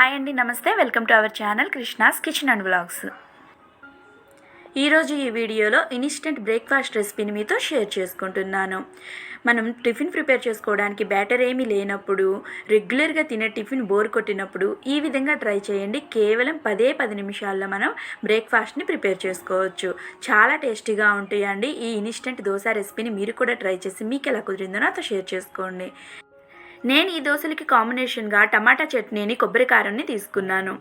Hi అండి, నమస్తే. Welcome to our channel Krishna's kitchen and vlogs. ఈరోజు ఈ వీడియోలో ఇన్స్టెంట్ బ్రేక్ఫాస్ట్ రెసిపీని మీతో షేర్ చేసుకుంటున్నాను. మనం టిఫిన్ ప్రిపేర్ చేసుకోవడానికి బ్యాటర్ ఏమీ లేనప్పుడు, రెగ్యులర్గా తినే టిఫిన్ బోర్ కొట్టినప్పుడు ఈ విధంగా ట్రై చేయండి. కేవలం 10 నిమిషాల్లో మనం బ్రేక్ఫాస్ట్ని ప్రిపేర్ చేసుకోవచ్చు. చాలా టేస్టీగా ఉంటాయండి. ఈ ఇన్స్టెంట్ దోశ రెసిపీని మీరు కూడా ట్రై చేసి మీకు ఎలా కుదిరిందో నాతో షేర్ చేసుకోండి. నేను ఈ దోశలకి కాంబినేషన్గా టమాటా చట్నీని, కొబ్బరి కారాన్ని తీసుకున్నాను.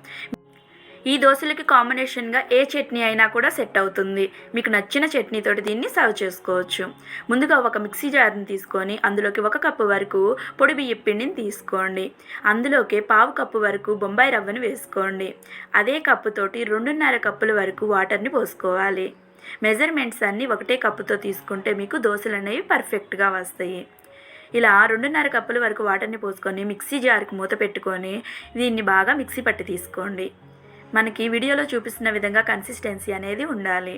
ఈ దోశలకి కాంబినేషన్గా ఏ చట్నీ అయినా కూడా సెట్ అవుతుంది. మీకు నచ్చిన చట్నీతోటి దీన్ని సర్వ్ చేసుకోవచ్చు. ముందుగా ఒక మిక్సీ జార్ని తీసుకొని అందులోకి 1 కప్పు వరకు పొడి బియ్యం పిండిని తీసుకోండి. అందులోకి 1/2 కప్పు వరకు బొంబాయి రవ్వను వేసుకోండి. అదే కప్పుతోటి 2.5 కప్పుల వరకు వాటర్ని పోసుకోవాలి. మెజర్మెంట్స్ అన్నీ ఒకటే కప్పుతో తీసుకుంటే మీకు దోశలు అనేవి పర్ఫెక్ట్గా వస్తాయి. ఇలా 2.5 కప్పుల వరకు వాటర్ని పోసుకొని మిక్సీ జార్కి మూత పెట్టుకొని దీన్ని బాగా మిక్సీ పట్టి తీసుకోండి. మనకి వీడియోలో చూపిస్తున్న విధంగా కన్సిస్టెన్సీ అనేది ఉండాలి.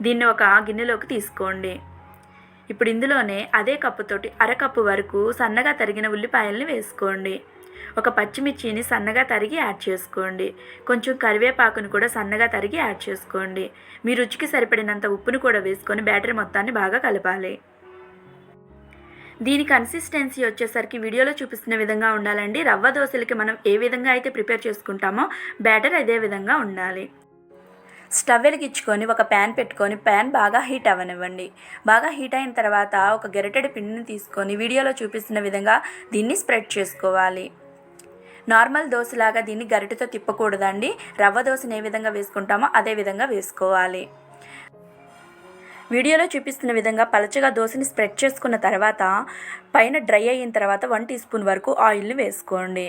దీన్ని ఒక గిన్నెలోకి తీసుకోండి. ఇప్పుడు ఇందులోనే అదే కప్పుతోటి 1/2 కప్పు వరకు సన్నగా తరిగిన ఉల్లిపాయల్ని వేసుకోండి. ఒక పచ్చిమిర్చిని సన్నగా తరిగి యాడ్ చేసుకోండి. కొంచెం కరివేపాకును కూడా సన్నగా తరిగి యాడ్ చేసుకోండి. మీ రుచికి సరిపడినంత ఉప్పును కూడా వేసుకొని బ్యాటర్ మొత్తాన్ని బాగా కలపాలి. దీని కన్సిస్టెన్సీ వచ్చేసరికి వీడియోలో చూపిస్తున్న విధంగా ఉండాలండి. రవ్వ దోశలకి మనం ఏ విధంగా అయితే ప్రిపేర్ చేసుకుంటామో బ్యాటర్ అదే విధంగా ఉండాలి. స్టవ్ వెలిగించుకొని ఒక ప్యాన్ పెట్టుకొని ప్యాన్ బాగా హీట్ అవ్వనివ్వండి. బాగా హీట్ అయిన తర్వాత ఒక గరిటెడు పిండిని తీసుకొని వీడియోలో చూపిస్తున్న విధంగా దీన్ని స్ప్రెడ్ చేసుకోవాలి. నార్మల్ దోశలాగా దీన్ని గరిటెతో తిప్పకూడదండి. రవ్వ దోశని ఏ విధంగా వేసుకుంటామో అదే విధంగా వేసుకోవాలి. వీడియోలో చూపిస్తున్న విధంగా పలచగా దోశని స్ప్రెడ్ చేసుకున్న తర్వాత పైన డ్రై అయిన తర్వాత 1 టీ స్పూన్ వరకు ఆయిల్ని వేసుకోండి.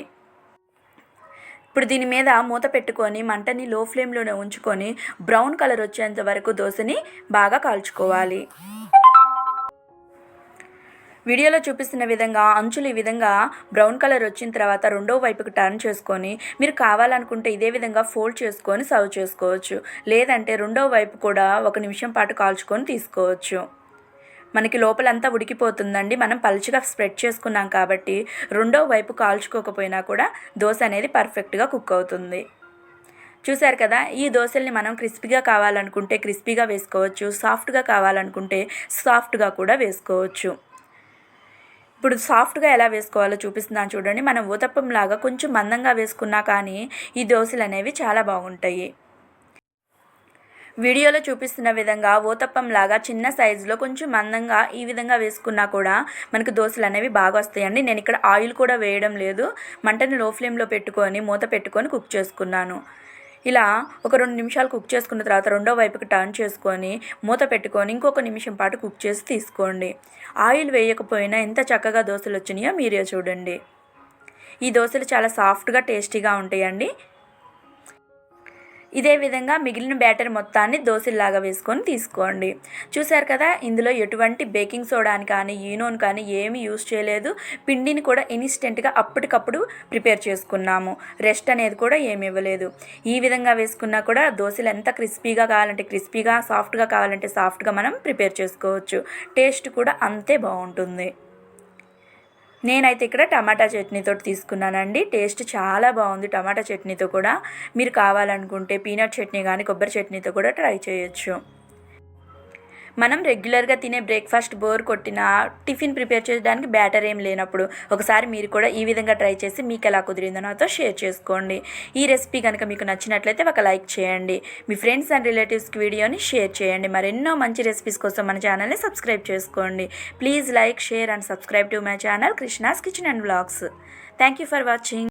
ఇప్పుడు దీని మీద మూత పెట్టుకొని మంటని లో ఫ్లేమ్లోనే ఉంచుకొని బ్రౌన్ కలర్ వచ్చేంత వరకు దోశని బాగా కాల్చుకోవాలి. వీడియోలో చూపిస్తున్న విధంగా అంచులు ఈ విధంగా బ్రౌన్ కలర్ వచ్చిన తర్వాత రెండో వైపుకి టర్న్ చేసుకొని మీరు కావాలనుకుంటే ఇదే విధంగా ఫోల్డ్ చేసుకొని సర్వ్ చేసుకోవచ్చు. లేదంటే రెండో వైపు కూడా 1 నిమిషం పాటు కాల్చుకొని తీసుకోవచ్చు. మనకి లోపలంతా ఉడికిపోతుందండి. మనం పలుచగా స్ప్రెడ్ చేసుకున్నాం కాబట్టి రెండో వైపు కాల్చుకోకపోయినా కూడా దోశ అనేది పర్ఫెక్ట్గా కుక్ అవుతుంది. చూసారు కదా, ఈ దోశల్ని మనం క్రిస్పీగా కావాలనుకుంటే క్రిస్పీగా వేసుకోవచ్చు. సాఫ్ట్గా కావాలనుకుంటే సాఫ్ట్గా కూడా వేసుకోవచ్చు. ఇప్పుడు సాఫ్ట్గా ఎలా వేసుకోవాలో చూపిస్తున్నాను చూడండి. మనం ఊతప్పం లాగా కొంచెం మందంగా వేసుకున్నా కానీ ఈ దోశలు అనేవి చాలా బాగుంటాయి. వీడియోలో చూపిస్తున్న విధంగా ఊతప్పం లాగా చిన్న సైజులో కొంచెం మందంగా ఈ విధంగా వేసుకున్నా కూడా మనకు దోశలు అనేవి బాగా వస్తాయండి. నేను ఇక్కడ ఆయిల్ కూడా వేయడం లేదు. మంటని లో ఫ్లేమ్లో పెట్టుకొని మూత పెట్టుకొని కుక్ చేసుకున్నాను. ఇలా ఒక 2 నిమిషాలు కుక్ చేసుకున్న తర్వాత రెండో వైపుకి టర్న్ చేసుకొని మూత పెట్టుకొని ఇంకొక నిమిషం పాటు కుక్ చేసి తీసుకోండి. ఆయిల్ వేయకపోయినా ఎంత చక్కగా దోశలు వచ్చినాయో మీరే చూడండి. ఈ దోశలు చాలా సాఫ్ట్గా టేస్టీగా ఉంటాయండి. ఇదే విధంగా మిగిలిన బ్యాటర్ మొత్తాన్ని దోశల్లాగా వేసుకొని తీసుకోండి. చూసారు కదా, ఇందులో ఎటువంటి బేకింగ్ సోడాని కానీ ఈనోని కానీ ఏమీ యూజ్ చేయలేదు. పిండిని కూడా ఇన్స్టెంట్గా అప్పటికప్పుడు ప్రిపేర్ చేసుకున్నాము. రెస్ట్ అనేది కూడా ఏమి ఇవ్వలేదు. ఈ విధంగా వేసుకున్నా కూడా దోశలు ఎంత క్రిస్పీగా కావాలంటే క్రిస్పీగా, సాఫ్ట్గా కావాలంటే సాఫ్ట్గా మనం ప్రిపేర్ చేసుకోవచ్చు. టేస్ట్ కూడా అంతే బాగుంటుంది. నేనైతే ఇక్కడ టమాటా చట్నీతో తీసుకున్నానండి. టేస్ట్ చాలా బాగుంది టమాటా చట్నీతో కూడా. మీరు కావాలనుకుంటే పీనట్ చట్నీ కానీ కొబ్బరి చట్నీతో కూడా ట్రై చేయొచ్చు. మనం రెగ్యులర్గా తినే బ్రేక్ఫాస్ట్ బోర్ కొట్టిన టిఫిన్ ప్రిపేర్ చేయడానికి బ్యాటర్ ఏం లేనప్పుడు ఒకసారి మీరు కూడా ఈ విధంగా ట్రై చేసి మీకు ఎలా కుదిరిందో నాతో షేర్ చేసుకోండి. ఈ రెసిపీ కనుక మీకు నచ్చినట్లయితే ఒక లైక్ చేయండి. మీ ఫ్రెండ్స్ అండ్ రిలేటివ్స్కి వీడియోని షేర్ చేయండి. మరెన్నో మంచి రెసిపీస్ కోసం మన ఛానల్ని సబ్స్క్రైబ్ చేసుకోండి. Please like, share and subscribe to my channel Krishna's kitchen and vlogs. Thank you for watching.